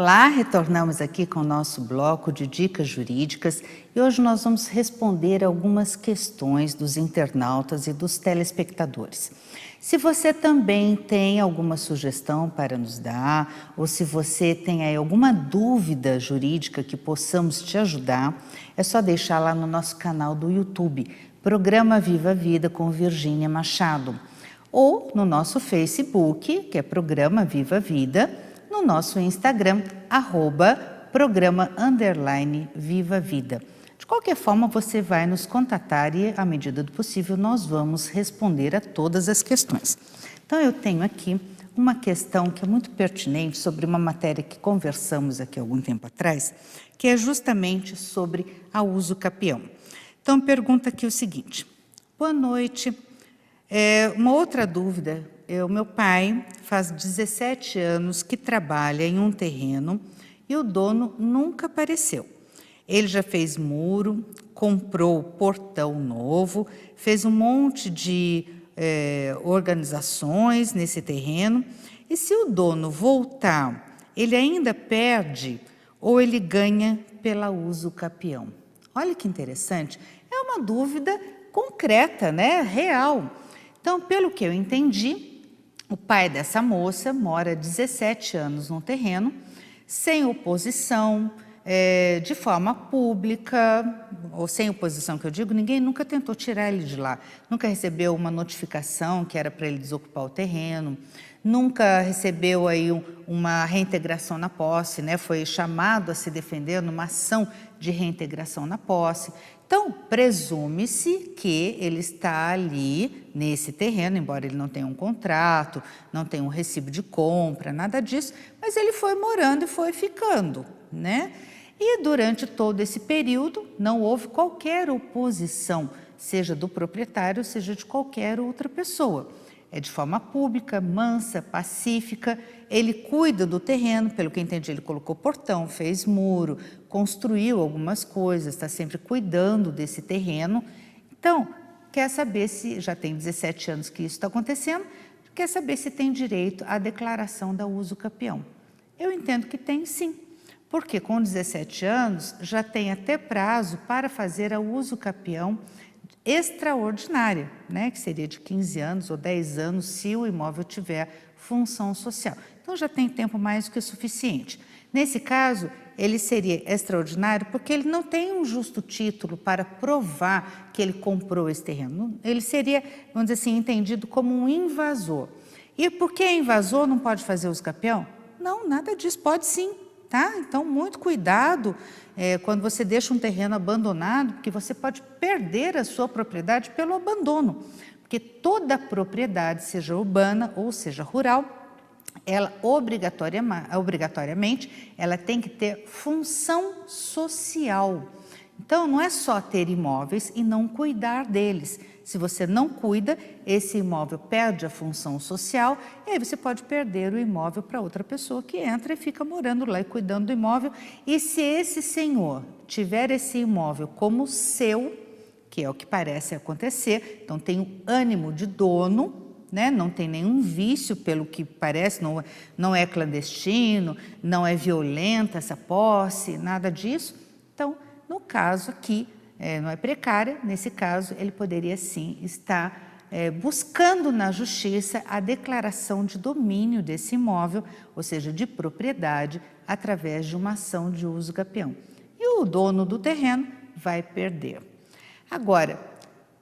Olá, retornamos aqui com o nosso bloco de dicas jurídicas e hoje nós vamos responder algumas questões dos internautas e dos telespectadores. Se você também tem alguma sugestão para nos dar, ou se você tem aí alguma dúvida jurídica que possamos te ajudar, é só deixar lá no nosso canal do YouTube, Programa Viva a Vida com Virgínia Machado, ou no nosso Facebook, que é Programa Viva a Vida, no nosso Instagram, @programa_Viva Vida. De qualquer forma, você vai nos contatar e, à medida do possível, nós vamos responder a todas as questões. Então, eu tenho aqui uma questão que é muito pertinente sobre uma matéria que conversamos aqui há algum tempo atrás, que é justamente sobre a uso capião. Então, pergunta aqui o seguinte: boa noite. Uma outra dúvida, o meu pai faz 17 anos que trabalha em um terreno e o dono nunca apareceu. Ele já fez muro, comprou portão novo, fez um monte de organizações nesse terreno e se o dono voltar, ele ainda perde ou ele ganha pela uso capião? Olha que interessante, é uma dúvida concreta, né? Real. Então, pelo que eu entendi, o pai dessa moça mora 17 anos no terreno, sem oposição, de forma pública, ou sem oposição que eu digo, ninguém nunca tentou tirar ele de lá, nunca recebeu uma notificação que era para ele desocupar o terreno, nunca recebeu aí uma reintegração na posse, né? Foi chamado a se defender numa ação de reintegração na posse. Então, presume-se que ele está ali nesse terreno, embora ele não tenha um contrato, não tenha um recibo de compra, nada disso, mas ele foi morando e foi ficando, né? E durante todo esse período não houve qualquer oposição, seja do proprietário, seja de qualquer outra pessoa. É de forma pública, mansa, pacífica, ele cuida do terreno, pelo que entendi, ele colocou portão, fez muro, construiu algumas coisas, está sempre cuidando desse terreno. Então, quer saber se, já tem 17 anos que isso está acontecendo, quer saber se tem direito à declaração da uso capião. Eu entendo que tem sim, porque com 17 anos já tem até prazo para fazer a uso capião extraordinária, né, que seria de 15 anos ou 10 anos se o imóvel tiver função social. Então já tem tempo mais do que suficiente. Nesse caso, ele seria extraordinário porque ele não tem um justo título para provar que ele comprou esse terreno. Ele seria, vamos dizer assim, entendido como um invasor. E por que invasor não pode fazer uso capião? Não, nada disso, pode sim. Tá? Então, muito cuidado quando você deixa um terreno abandonado, porque você pode perder a sua propriedade pelo abandono. Porque toda propriedade, seja urbana ou seja rural, ela obrigatoriamente ela tem que ter função social. Então, não é só ter imóveis e não cuidar deles. Se você não cuida, esse imóvel perde a função social e aí você pode perder o imóvel para outra pessoa que entra e fica morando lá e cuidando do imóvel. E se esse senhor tiver esse imóvel como seu, que é o que parece acontecer, então tem o ânimo de dono, né? Não tem nenhum vício pelo que parece, não é clandestino, não é violenta essa posse, nada disso. Então, no caso aqui, não é precária, nesse caso ele poderia sim estar buscando na justiça a declaração de domínio desse imóvel, ou seja, de propriedade, através de uma ação de uso capião. E o dono do terreno vai perder. Agora,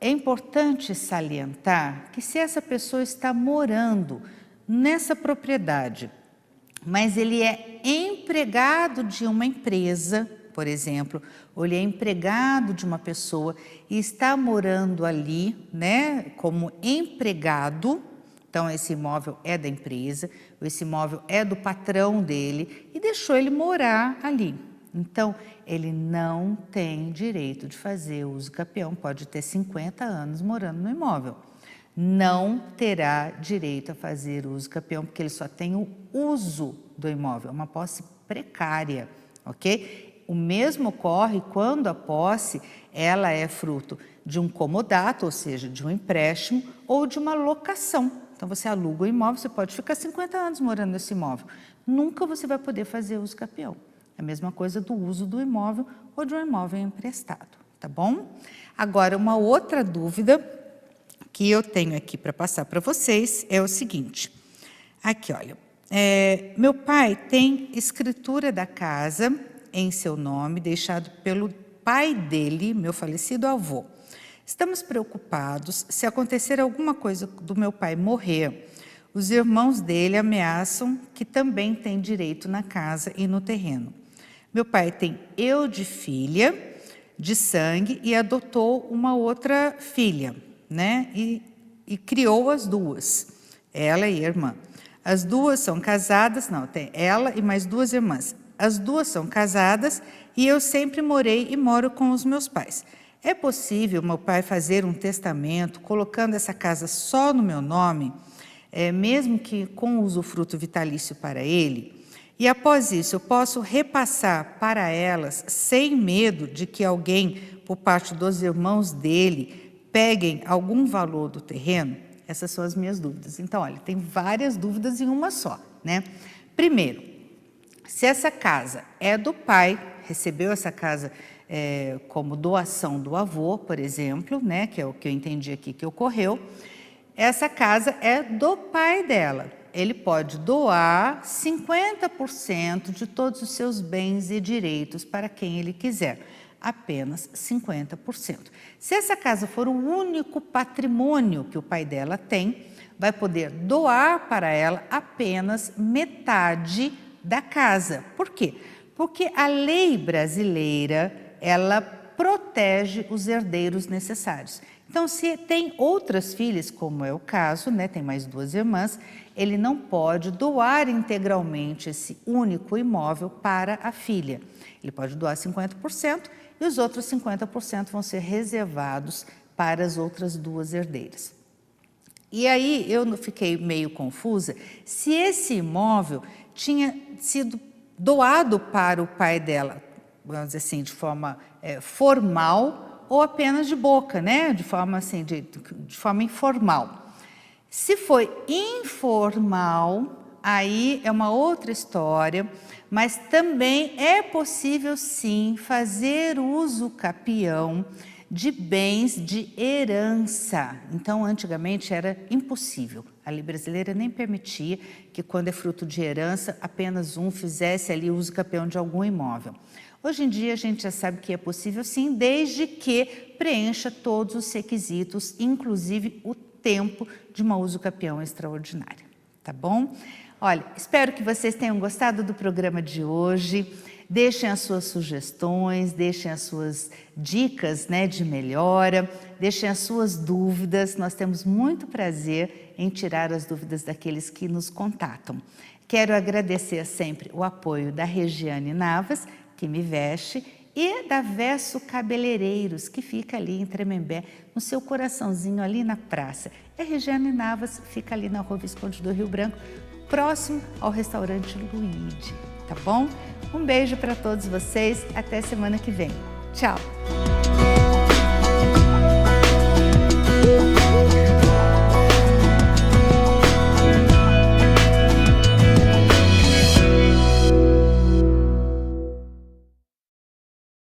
é importante salientar que se essa pessoa está morando nessa propriedade, mas ele é empregado de uma empresa, por exemplo, ou ele é empregado de uma pessoa e está morando ali, né, como empregado, então esse imóvel é da empresa, esse imóvel é do patrão dele e deixou ele morar ali. Então, ele não tem direito de fazer uso capião, pode ter 50 anos morando no imóvel. Não terá direito a fazer uso capião, porque ele só tem o uso do imóvel, é uma posse precária, ok? O mesmo ocorre quando a posse ela é fruto de um comodato, ou seja, de um empréstimo ou de uma locação. Então, Então você aluga o imóvel, você pode ficar 50 anos morando nesse imóvel. Nunca você vai poder fazer uso capião. É a mesma coisa do uso do imóvel ou de um imóvel emprestado, tá bom? Agora, uma outra dúvida que eu tenho aqui para passar para vocês é o seguinte. Aqui, olha, meu pai tem escritura da casa em seu nome, deixado pelo pai dele, meu falecido avô. Estamos preocupados se acontecer alguma coisa do meu pai morrer. Os irmãos dele ameaçam que também tem direito na casa e no terreno. Meu pai tem eu de filha, de sangue, e adotou uma outra filha, né? E criou as duas, ela e a irmã. As duas são casadas, não, tem ela e mais duas irmãs. As duas são casadas e eu sempre morei e moro com os meus pais. É possível meu pai fazer um testamento colocando essa casa só no meu nome, mesmo que com usufruto vitalício para ele? E após isso, eu posso repassar para elas sem medo de que alguém, por parte dos irmãos dele, peguem algum valor do terreno? Essas são as minhas dúvidas. Então, olha, tem várias dúvidas em uma só, né? Primeiro, se essa casa é do pai, recebeu essa casa como doação do avô, por exemplo, né? Que é o que eu entendi aqui que ocorreu, essa casa é do pai dela. Ele pode doar 50% de todos os seus bens e direitos para quem ele quiser. Apenas 50%. Se essa casa for o único patrimônio que o pai dela tem, vai poder doar para ela apenas metade da casa. Por quê? Porque a lei brasileira, ela protege os herdeiros necessários. Então, se tem outras filhas, como é o caso, né, tem mais duas irmãs, ele não pode doar integralmente esse único imóvel para a filha. Ele pode doar 50%, e os outros 50% vão ser reservados para as outras duas herdeiras. E aí eu fiquei meio confusa se esse imóvel tinha sido doado para o pai dela, vamos dizer assim, de forma formal ou apenas de boca, né? De forma assim, de forma informal. Se foi informal, aí é uma outra história, mas também é possível sim fazer uso capião de bens de herança. Então, antigamente era impossível. A lei brasileira nem permitia que, quando é fruto de herança, apenas um fizesse ali uso capião de algum imóvel. Hoje em dia a gente já sabe que é possível sim, desde que preencha todos os requisitos, inclusive o tempo de uma uso capião extraordinária. Tá bom? Olha, espero que vocês tenham gostado do programa de hoje. Deixem as suas sugestões, deixem as suas dicas, né, de melhora, deixem as suas dúvidas. Nós temos muito prazer em tirar as dúvidas daqueles que nos contatam. Quero agradecer sempre o apoio da Regiane Navas, que me veste, e da Verso Cabeleireiros, que fica ali em Tremembé, no seu coraçãozinho ali na praça. A Regiane Navas fica ali na Rua Visconde do Rio Branco, próximo ao restaurante Luigi, tá bom? Um beijo para todos vocês, até semana que vem. Tchau!